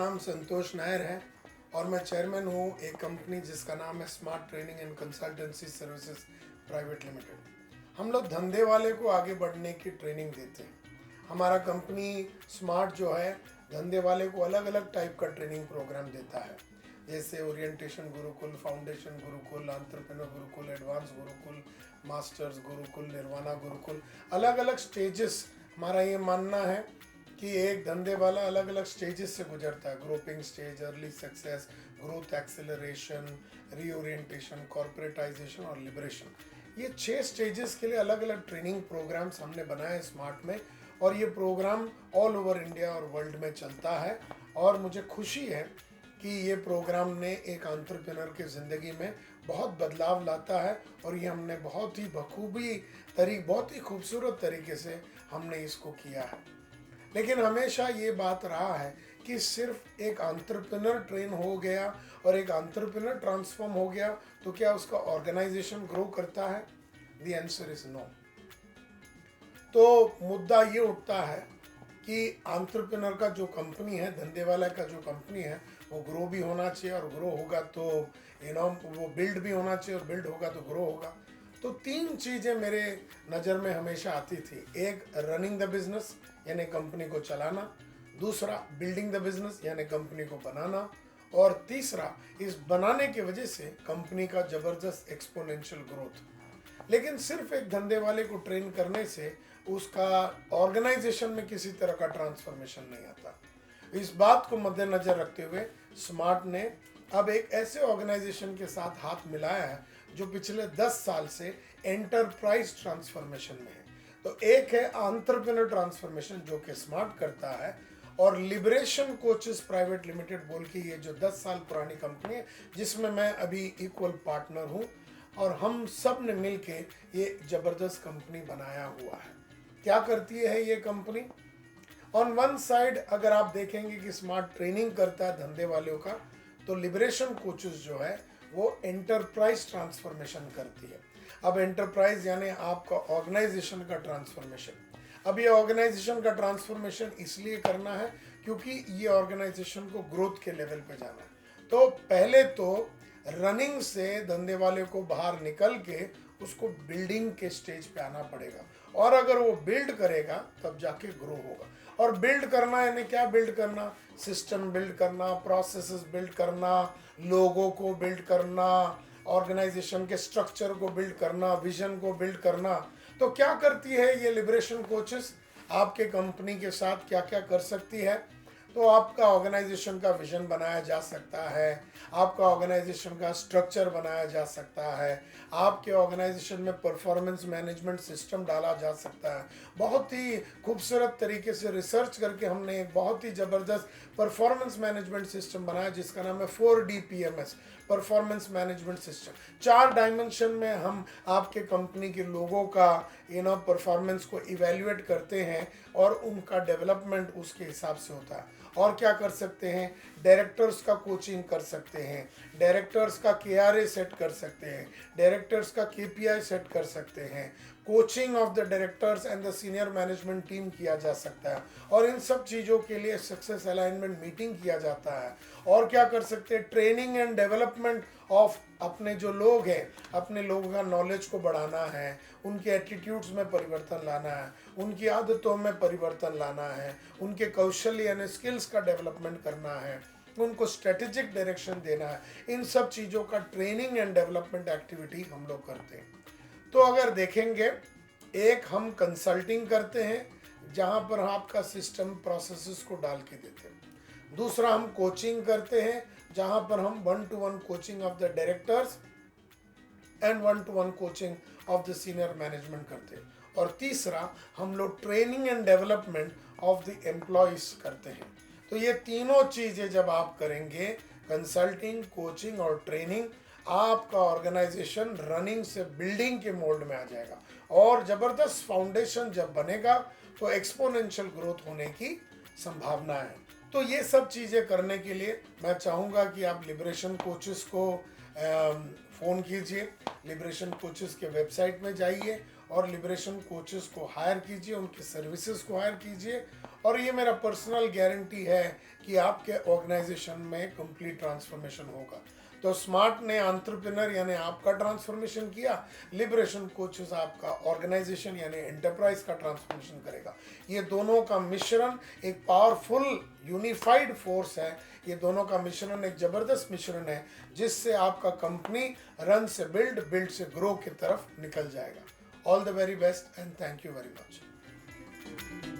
नाम संतोष नायर है और मैं चेयरमैन हूँ एक कंपनी जिसका नाम है smart training and consultancy services private limited. हम लोग धंधे वाले को आगे बढ़ने की ट्रेनिंग देते हैं। हमारा कंपनी स्मार्ट जो है धंधे वाले को अलग अलग टाइप का ट्रेनिंग प्रोग्राम देता है, जैसे orientation gurukul, foundation gurukul, entrepreneur gurukul, advance gurukul, masters gurukul, nirvana gurukul, अलग अलग स्टेजेस। हमारा ये मानना है कि एक धंधे वाला अलग अलग स्टेजेस से गुजरता है, groping stage, early success, growth acceleration, reorientation, corporatisation और लिबरेशन। ये 6 स्टेजेस के लिए अलग अलग ट्रेनिंग प्रोग्राम्स हमने बनाए हैं स्मार्ट में, और ये प्रोग्राम ऑल ओवर इंडिया और वर्ल्ड में चलता है। और मुझे खुशी है कि ये प्रोग्राम ने एक एंटरप्रेन्योर की ज़िंदगी में बहुत बदलाव लाता है, और ये हमने बहुत ही खूबसूरत तरीके से हमने इसको किया है। लेकिन हमेशा ये बात रहा है कि सिर्फ एक एंटरप्रेन्योर ट्रेन हो गया और एक एंटरप्रेन्योर ट्रांसफॉर्म हो गया तो क्या उसका ऑर्गेनाइजेशन ग्रो करता है? The answer is no. तो मुद्दा ये उठता है कि एंटरप्रेन्योर का जो कंपनी है, धंधे वाला का जो कंपनी है, वो ग्रो भी होना चाहिए, और ग्रो होगा तो वो बिल्ड भी होना चाहिए, और बिल्ड होगा तो ग्रो होगा। तो 3 चीज़ें मेरे नज़र में हमेशा आती थी। एक, रनिंग द बिजनेस यानी कंपनी को चलाना। दूसरा, बिल्डिंग द बिजनेस यानी कंपनी को बनाना। और तीसरा, इस बनाने की वजह से कंपनी का ज़बरदस्त एक्सपोनेंशियल ग्रोथ। लेकिन सिर्फ एक धंधे वाले को ट्रेन करने से उसका ऑर्गेनाइजेशन में किसी तरह का ट्रांसफॉर्मेशन नहीं आता। इस बात को मद्देनजर रखते हुए स्मार्ट ने अब एक ऐसे ऑर्गेनाइजेशन के साथ हाथ मिलाया है जो पिछले 10 साल से एंटरप्राइज ट्रांसफॉर्मेशन में है। तो एक है एंटरप्रेन्योर ट्रांसफॉर्मेशन जो कि स्मार्ट करता है, और लिबरेशन कोचेस प्राइवेट लिमिटेड बोल के ये जो 10 साल पुरानी कंपनी है जिसमें मैं अभी इक्वल पार्टनर हूँ, और हम सब ने मिल के ये ज़बरदस्त कंपनी बनाया हुआ है। क्या करती है ये कंपनी? ऑन वन साइड अगर आप देखेंगे कि स्मार्ट ट्रेनिंग करता है धंधे वालों का, तो लिबरेशन कोचेस जो है वो एंटरप्राइज ट्रांसफॉर्मेशन करती है। अब एंटरप्राइज यानी आपका ऑर्गेनाइजेशन का ट्रांसफॉर्मेशन। अब ये ऑर्गेनाइजेशन का ट्रांसफॉर्मेशन इसलिए करना है क्योंकि ये ऑर्गेनाइजेशन को ग्रोथ के लेवल पे जाना है। तो पहले तो रनिंग से धंधे वाले को बाहर निकल के उसको बिल्डिंग के स्टेज पे आना पड़ेगा, और अगर वो बिल्ड करेगा तब जाके ग्रो होगा। और बिल्ड करना यानी क्या बिल्ड करना? सिस्टम बिल्ड करना, प्रोसेसेस बिल्ड करना, लोगों को बिल्ड करना, ऑर्गेनाइजेशन के स्ट्रक्चर को बिल्ड करना, विजन को बिल्ड करना। तो क्या करती है ये लिबरेशन कोचेस आपके कंपनी के साथ? क्या क्या कर सकती है? तो आपका ऑर्गेनाइजेशन का विजन बनाया जा सकता है, आपका ऑर्गेनाइजेशन का स्ट्रक्चर बनाया जा सकता है, आपके ऑर्गेनाइजेशन में परफॉर्मेंस मैनेजमेंट सिस्टम डाला जा सकता है। बहुत ही खूबसूरत तरीके से रिसर्च करके हमने एक बहुत ही ज़बरदस्त परफॉर्मेंस मैनेजमेंट सिस्टम बनाया जिसका नाम है 4DPMS, performance management system. 4 dimension में हम आपके कंपनी के लोगों का परफॉर्मेंस को इवेल्युएट करते हैं, और उनका डेवलपमेंट उसके हिसाब से होता है। और क्या कर सकते हैं? डायरेक्टर्स का कोचिंग कर सकते हैं, डायरेक्टर्स का KRA सेट कर सकते हैं, डायरेक्टर्स का KPI सेट कर सकते हैं, coaching of the directors and the senior management team किया जा सकता है, और इन सब चीज़ों के लिए सक्सेस अलाइनमेंट मीटिंग किया जाता है। और क्या कर सकते हैं? ट्रेनिंग एंड डेवलपमेंट ऑफ अपने जो लोग हैं, अपने लोगों का नॉलेज को बढ़ाना है, उनके एटीट्यूड्स में परिवर्तन लाना है, उनकी आदतों में परिवर्तन लाना है, उनके कौशल यानी स्किल्स का डेवलपमेंट करना है, उनको स्ट्रेटेजिक डायरेक्शन देना है। इन सब चीज़ों का ट्रेनिंग एंड डेवलपमेंट एक्टिविटी हम लोग करते हैं। तो अगर देखेंगे, एक हम कंसल्टिंग करते हैं जहाँ पर आपका सिस्टम प्रोसेसेस को डाल के देते हैं। दूसरा, हम कोचिंग करते हैं जहाँ पर हम 1-to-1 coaching of the directors and 1-to-1 coaching of the senior management करते हैं। और तीसरा, हम लोग training and development of the employees करते हैं। तो ये तीनों चीज़ें जब आप करेंगे, कंसल्टिंग, कोचिंग और ट्रेनिंग, आपका ऑर्गेनाइजेशन रनिंग से बिल्डिंग के मोड में आ जाएगा, और ज़बरदस्त फाउंडेशन जब बनेगा तो एक्सपोनेंशियल ग्रोथ होने की संभावना है। तो ये सब चीज़ें करने के लिए मैं चाहूँगा कि आप लिबरेशन कोचेस को फ़ोन कीजिए, लिबरेशन कोचेस के वेबसाइट में जाइए और लिबरेशन कोचेस को हायर कीजिए, उनकी सर्विसेज को हायर कीजिए, और ये मेरा पर्सनल गारंटी है कि आपके ऑर्गेनाइजेशन में कंप्लीट ट्रांसफॉर्मेशन होगा। तो स्मार्ट ने एंटरप्रेन्योर यानी आपका ट्रांसफॉर्मेशन किया, लिबरेशन कोचेस आपका ऑर्गेनाइजेशन यानी एंटरप्राइज का ट्रांसफॉर्मेशन करेगा। ये दोनों का मिश्रण एक पावरफुल यूनिफाइड फोर्स है। ये दोनों का मिश्रण एक जबरदस्त मिश्रण है जिससे आपका कंपनी रन से बिल्ड, बिल्ड से ग्रो की तरफ निकल जाएगा। All the very best and thank you very much.